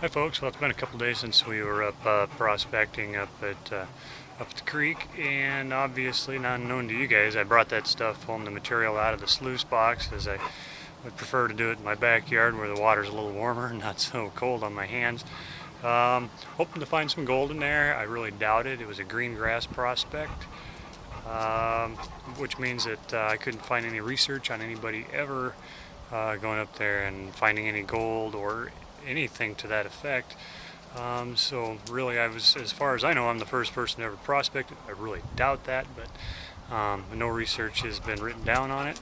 Hi folks, well it's been a couple days since we were up prospecting up at the creek, and obviously not unknown to you guys, I brought that stuff home, the material out of the sluice box, as I would prefer to do it in my backyard where the water's a little warmer and not so cold on my hands. Hoping to find some gold in there. I really doubt it. It was a green grass prospect, which means that I couldn't find any research on anybody ever going up there and finding any gold or anything to that effect. So really, as far as I know, I'm the first person to ever prospect it. I really doubt that, but no research has been written down on it.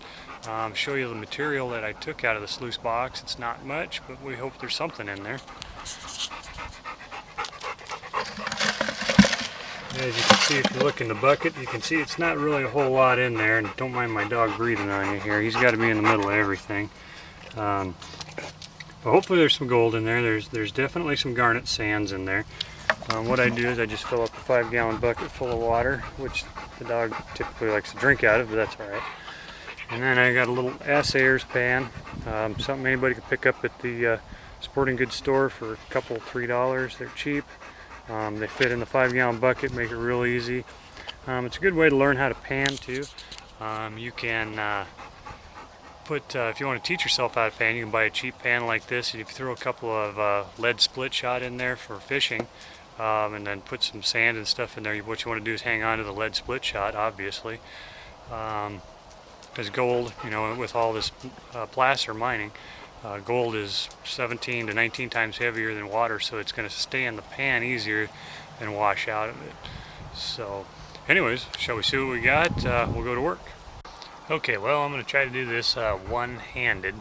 Show you the material that I took out of the sluice box. It's not much, but we hope there's something in there. As you can see, if you look in the bucket, you can see it's not really a whole lot in there. And don't mind my dog breathing on you here. He's got to be in the middle of everything. But hopefully there's some gold in there. There's definitely some garnet sands in there. What I do is I just fill up a 5-gallon bucket full of water, which the dog typically likes to drink out of, but that's alright. And then I got a little assayer's pan, something anybody can pick up at the sporting goods store for a couple, $3. They're cheap. They fit in the 5-gallon bucket, make it real easy. It's a good way to learn how to pan too. You can if you want to teach yourself how to pan, you can buy a cheap pan like this, and if you throw a couple of lead split shot in there for fishing, and then put some sand and stuff in there, what you want to do is hang on to the lead split shot, obviously, because gold, you know, with all this placer mining, gold is 17 to 19 times heavier than water, so it's going to stay in the pan easier than wash out of it. So anyways, shall we see what we got? We'll go to work. Okay, well, I'm going to try to do this one-handed.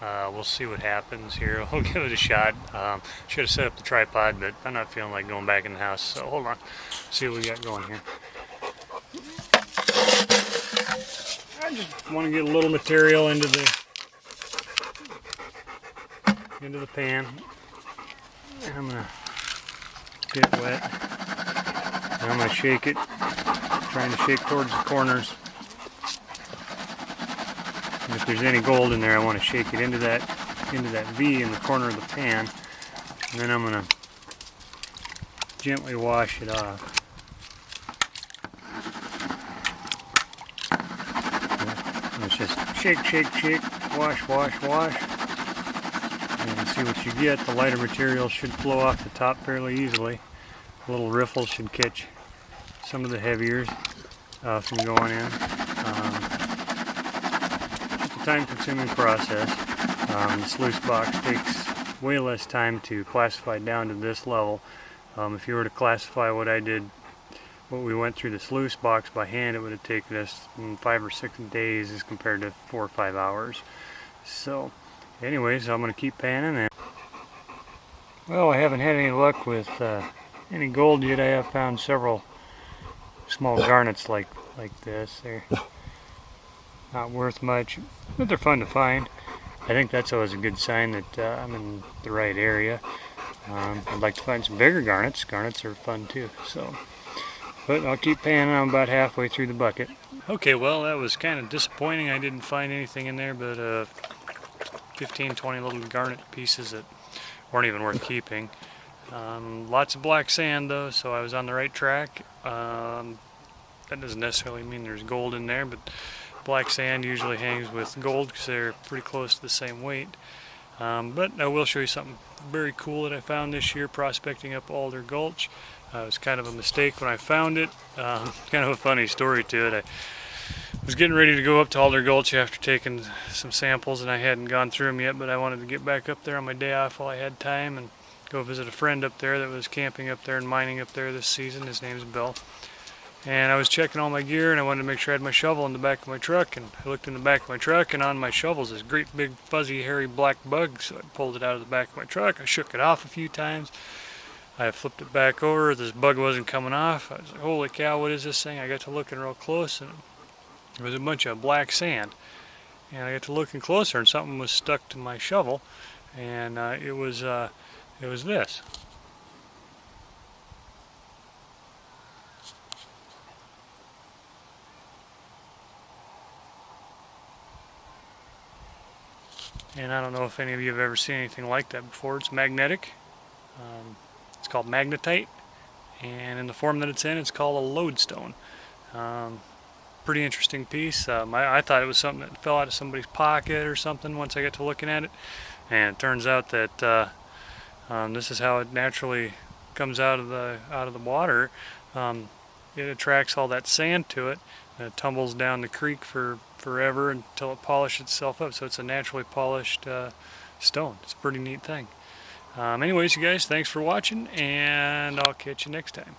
We'll see what happens here. We'll give it a shot. Should have set up the tripod, but I'm not feeling like going back in the house, so hold on. See what we got going here. I just want to get a little material into the pan. And I'm going to get it wet. And I'm going to shake it, trying to shake towards the corners. And if there's any gold in there, I want to shake it into that V in the corner of the pan, and then I'm going to gently wash it off. And it's just shake, shake, shake, wash, wash, wash, and see what you get. The lighter material should flow off the top fairly easily. The little riffles should catch some of the heaviers from going in. Time-consuming process. The sluice box takes way less time to classify down to this level. If you were to classify what we went through the sluice box by hand, it would have taken us 5 or 6 days as compared to 4 or 5 hours. So anyways, I'm going to keep panning. And well, I haven't had any luck with any gold yet. I have found several small garnets like this. They're not worth much, but they're fun to find. I think that's always a good sign that I'm in the right area. I'd like to find some bigger garnets. Garnets are fun too. So, but I'll keep panning. I'm about halfway through the bucket. Okay, well, that was kind of disappointing. I didn't find anything in there but 15, 20 little garnet pieces that weren't even worth keeping. Lots of black sand though, so I was on the right track. That doesn't necessarily mean there's gold in there, but black sand usually hangs with gold because they're pretty close to the same weight. But I will show you something very cool that I found this year prospecting up Alder Gulch. It was kind of a mistake when I found it. Kind of a funny story to it. I was getting ready to go up to Alder Gulch after taking some samples, and I hadn't gone through them yet, but I wanted to get back up there on my day off while I had time and go visit a friend up there that was camping up there and mining up there this season. His name's Bill. And I was checking all my gear, and I wanted to make sure I had my shovel in the back of my truck, and I looked in the back of my truck, and on my shovel's this great big fuzzy hairy black bug. So I pulled it out of the back of my truck. I shook it off a few times. I flipped it back over. This bug wasn't coming off. I was like, holy cow, what is this thing? I got to looking real close, and there was a bunch of black sand. And I got to looking closer, and something was stuck to my shovel, and it was this. And I don't know if any of you have ever seen anything like that before. It's magnetic. It's called magnetite, and in the form that it's in, it's called a lodestone. Pretty interesting piece. I thought it was something that fell out of somebody's pocket or something once I got to looking at it, and it turns out that this is how it naturally comes out of the water. It attracts all that sand to it, and it tumbles down the creek for forever until it polishes itself up. So it's a naturally polished stone. It's a pretty neat thing. Anyways, you guys, thanks for watching, and I'll catch you next time.